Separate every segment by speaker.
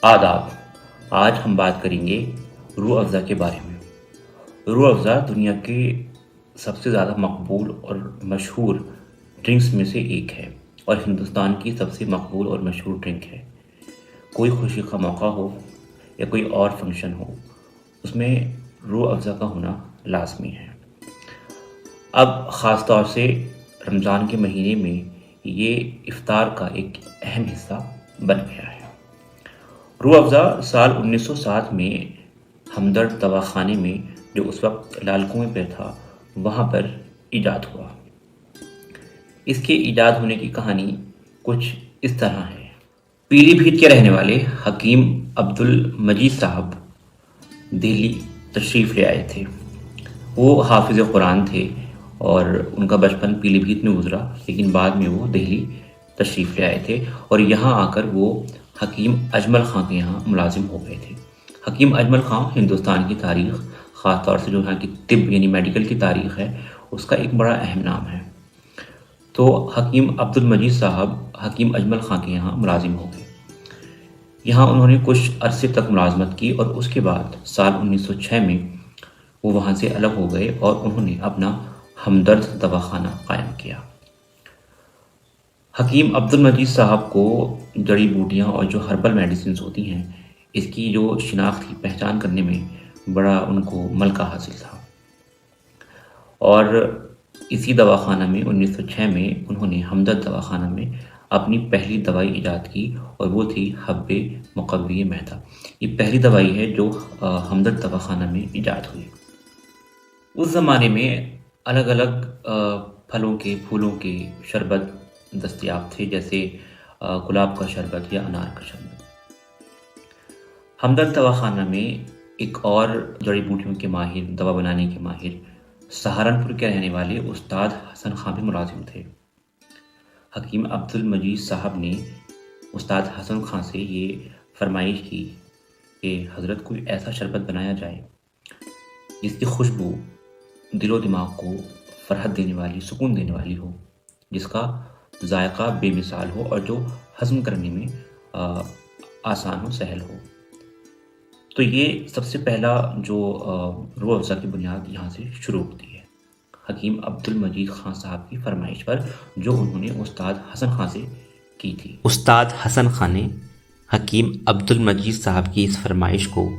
Speaker 1: آداب۔ آج ہم بات کریں گے روح افزا کے بارے میں۔ روح افزا دنیا کے سب سے زیادہ مقبول اور مشہور ڈرنکس میں سے ایک ہے اور ہندوستان کی سب سے مقبول اور مشہور ڈرنک ہے۔ کوئی خوشی کا موقع ہو یا کوئی اور فنکشن ہو، اس میں روح افزا کا ہونا لازمی ہے۔ اب خاص طور سے رمضان کے مہینے میں یہ افطار کا ایک اہم حصہ بن گیا ہے۔ روح افزا سال 1907 میں ہمدرد دواخانے میں، جو اس وقت لال کنویں پہ تھا، وہاں پر ایجاد ہوا۔ اس کے ایجاد ہونے کی کہانی کچھ اس طرح ہے۔ پیلی بھیت کے رہنے والے حکیم عبد المجید صاحب دہلی تشریف لے آئے تھے۔ وہ حافظ قرآن تھے اور ان کا بچپن پیلی بھیت میں گزرا، لیکن بعد میں وہ دہلی تشریف لے آئے تھے اور یہاں آ کر وہ حکیم اجمل خاں کے یہاں ملازم ہو گئے تھے۔ حکیم اجمل خاں ہندوستان کی تاریخ، خاص طور سے جو یہاں کی طب یعنی میڈیکل کی تاریخ ہے، اس کا ایک بڑا اہم نام ہے۔ تو حکیم عبد المجید صاحب حکیم اجمل خاں کے یہاں ملازم ہو گئے۔ یہاں انہوں نے کچھ عرصے تک ملازمت کی اور اس کے بعد سال 1906 میں وہ وہاں سے الگ ہو گئے اور انہوں نے اپنا ہمدرد دواخانہ قائم کیا۔ حکیم عبد المجید صاحب کو جڑی بوٹیاں اور جو ہربل میڈیسنز ہوتی ہیں، اس کی جو شناخت کی پہچان کرنے میں بڑا ان کو ملکہ حاصل تھا، اور اسی دواخانہ میں 1906 میں انہوں نے ہمدرد دواخانہ میں اپنی پہلی دوائی ایجاد کی اور وہ تھی حب مقوی معدہ۔ یہ پہلی دوائی ہے جو ہمدرد دواخانہ میں ایجاد ہوئی۔ اس زمانے میں الگ الگ پھلوں کے پھولوں کے شربت دستیاب تھے، جیسے گلاب کا شربت یا انار کا شربت۔ ہمدرد دواخانہ میں ایک اور جڑی بوٹیوں کے ماہر، دوا بنانے کے ماہر، سہارنپور کے رہنے والے استاد حسن خاں بھی ملازم تھے۔ حکیم عبد المجید صاحب نے استاد حسن خاں سے یہ فرمائش کی کہ حضرت کوئی ایسا شربت بنایا جائے جس کی خوشبو دل و دماغ کو فرحت دینے والی، سکون دینے والی ہو، جس کا ذائقہ بے مثال ہو اور جو ہضم کرنے میں آسان ہو، سہل ہو۔ تو یہ سب سے پہلا جو روح افزا کی بنیاد یہاں سے شروع ہوتی ہے، حکیم عبد المجید خان صاحب کی فرمائش پر، جو انہوں نے استاد حسن خاں سے کی تھی۔ استاد حسن خاں نے حکیم عبد المجید صاحب کی اس فرمائش کو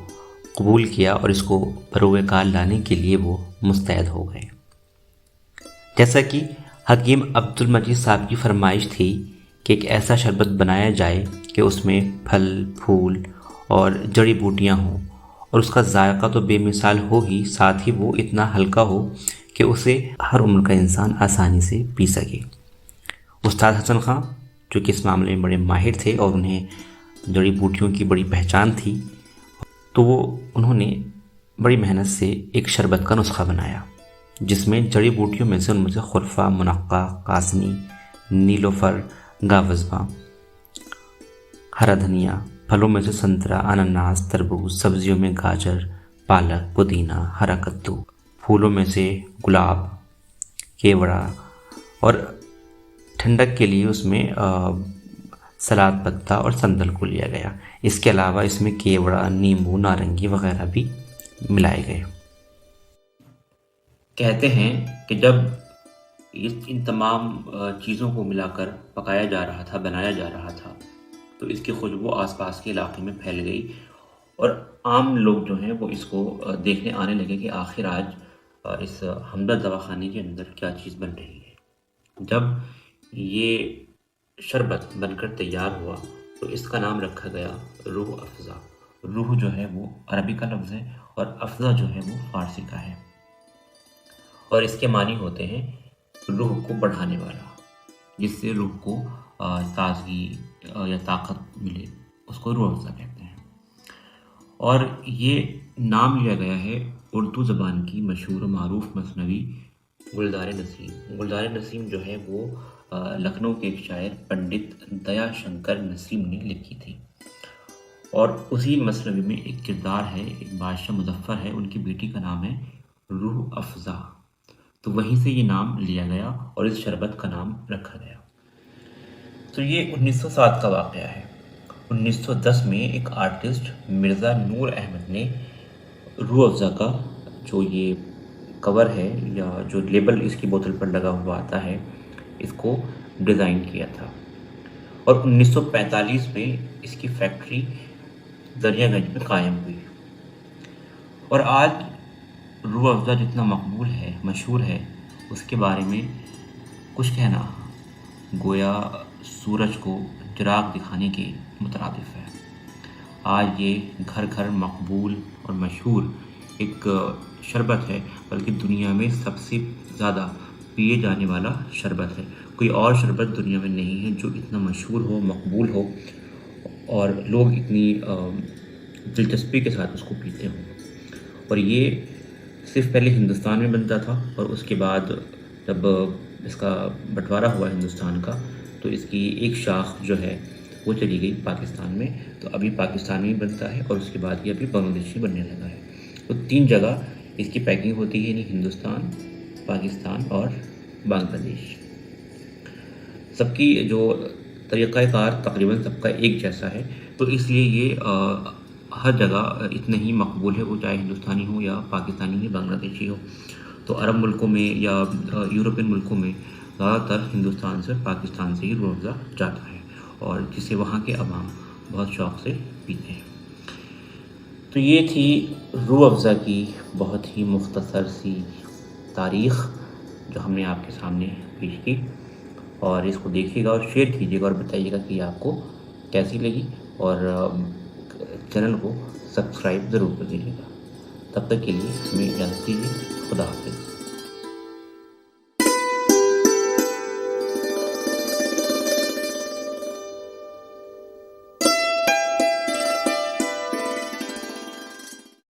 Speaker 1: قبول کیا اور اس کو بروئے کار لانے کے لیے وہ مستعد ہو گئے۔ جیسا کہ حکیم عبد المجید صاحب کی فرمائش تھی کہ ایک ایسا شربت بنایا جائے کہ اس میں پھل، پھول اور جڑی بوٹیاں ہوں، اور اس کا ذائقہ تو بے مثال ہو ہی، ساتھ ہی وہ اتنا ہلکا ہو کہ اسے ہر عمر کا انسان آسانی سے پی سکے۔ استاد حسن خاں جو کہ اس معاملے میں بڑے ماہر تھے اور انہیں جڑی بوٹیوں کی بڑی پہچان تھی، تو انہوں نے بڑی محنت سے ایک شربت کا نسخہ بنایا، جس میں جڑی بوٹیوں میں سے خرفہ، منقع، قاسنی، نیلوفر، گاوزباں، ہرا دھنیا، پھلوں میں سے سنترا، انناس، تربوز، سبزیوں میں گاجر، پالک، پودینہ، ہرا کدو، پھولوں میں سے گلاب، کیوڑا، اور ٹھنڈک کے لیے اس میں سلاد پتا اور سندل کو لیا گیا۔ اس کے علاوہ اس میں کیوڑا، نیمبو، نارنگی وغیرہ بھی ملائے گئے۔ کہتے ہیں کہ جب ان تمام چیزوں کو ملا کر پکایا جا رہا تھا، بنایا جا رہا تھا، تو اس کی خوشبو آس پاس کے علاقے میں پھیل گئی اور عام لوگ جو ہیں وہ اس کو دیکھنے آنے لگے کہ آخر آج اس ہمدرد دواخانے کے اندر کیا چیز بن رہی ہے۔ جب یہ شربت بن کر تیار ہوا تو اس کا نام رکھا گیا روح افزا۔ روح جو ہے وہ عربی کا لفظ ہے اور افزا جو ہے وہ فارسی کا ہے، اور اس کے معنی ہوتے ہیں روح کو بڑھانے والا، جس سے روح کو تازگی یا طاقت ملے، اس کو روح افزا کہتے ہیں۔ اور یہ نام لیا گیا ہے اردو زبان کی مشہور و معروف مثنوی گلدار نسیم۔ گلدار نسیم جو ہے وہ لکھنؤ کے ایک شاعر پنڈت دیا شنکر نسیم نے لکھی تھی، اور اسی مثنوی میں ایک کردار ہے، ایک بادشاہ مظفر ہے، ان کی بیٹی کا نام ہے روح افزا، تو وہیں سے یہ نام لیا گیا اور اس شربت کا نام رکھا گیا۔ تو یہ 1907 کا واقعہ ہے۔ 1910 میں ایک آرٹسٹ مرزا نور احمد نے روح افزا کا جو یہ کور ہے یا جو لیبل اس کی بوتل پر لگا ہوا آتا ہے اس کو ڈیزائن کیا تھا، اور 1945 میں اس کی فیکٹری دریا گنج میں قائم ہوئی، اور آج روح افزا جتنا مقبول ہے، مشہور ہے، اس کے بارے میں کچھ کہنا گویا سورج کو چراغ دکھانے کے مترادف ہے۔ آج یہ گھر گھر مقبول اور مشہور ایک شربت ہے، بلکہ دنیا میں سب سے زیادہ پیے جانے والا شربت ہے۔ کوئی اور شربت دنیا میں نہیں ہے جو اتنا مشہور ہو، مقبول ہو، اور لوگ اتنی دلچسپی کے ساتھ اس کو پیتے ہوں۔ اور یہ صرف پہلے ہندوستان میں بنتا تھا، اور اس کے بعد جب اس کا بٹوارا ہوا ہندوستان کا تو اس کی ایک شاخ جو ہے وہ چلی گئی پاکستان میں، تو ابھی پاکستان میں بنتا ہے، اور اس کے بعد یہ ابھی بنگلہ دیش میں بننے لگا ہے۔ تو 3 جگہ اس کی پیکنگ ہوتی ہے، یعنی ہندوستان، پاکستان اور بنگلہ دیش۔ سب کی جو طریقہ کار تقریباً سب کا ایک جیسا ہے، تو اس لیے یہ ہر جگہ اتنا ہی مقبول ہے، وہ چاہے ہندوستانی ہو یا پاکستانی یا بنگلہ دیشی ہو۔ تو عرب ملکوں میں یا یورپین ملکوں میں زیادہ تر ہندوستان سے، پاکستان سے ہی روح افزا جاتا ہے، اور جسے وہاں کے عوام بہت شوق سے پیتے ہیں۔ تو یہ تھی روح افزا کی بہت ہی مختصر سی تاریخ جو ہم نے آپ کے سامنے پیش کی، اور اس کو دیکھیے گا اور شیئر کیجیے گا اور بتائیے گا کہ آپ کو کیسی لگی، اور چینل کو سبسکرائب ضرور کر دیجیے گا۔ تب تک کے لیے ہمیں اجازت دیجیے۔ خدا حافظ۔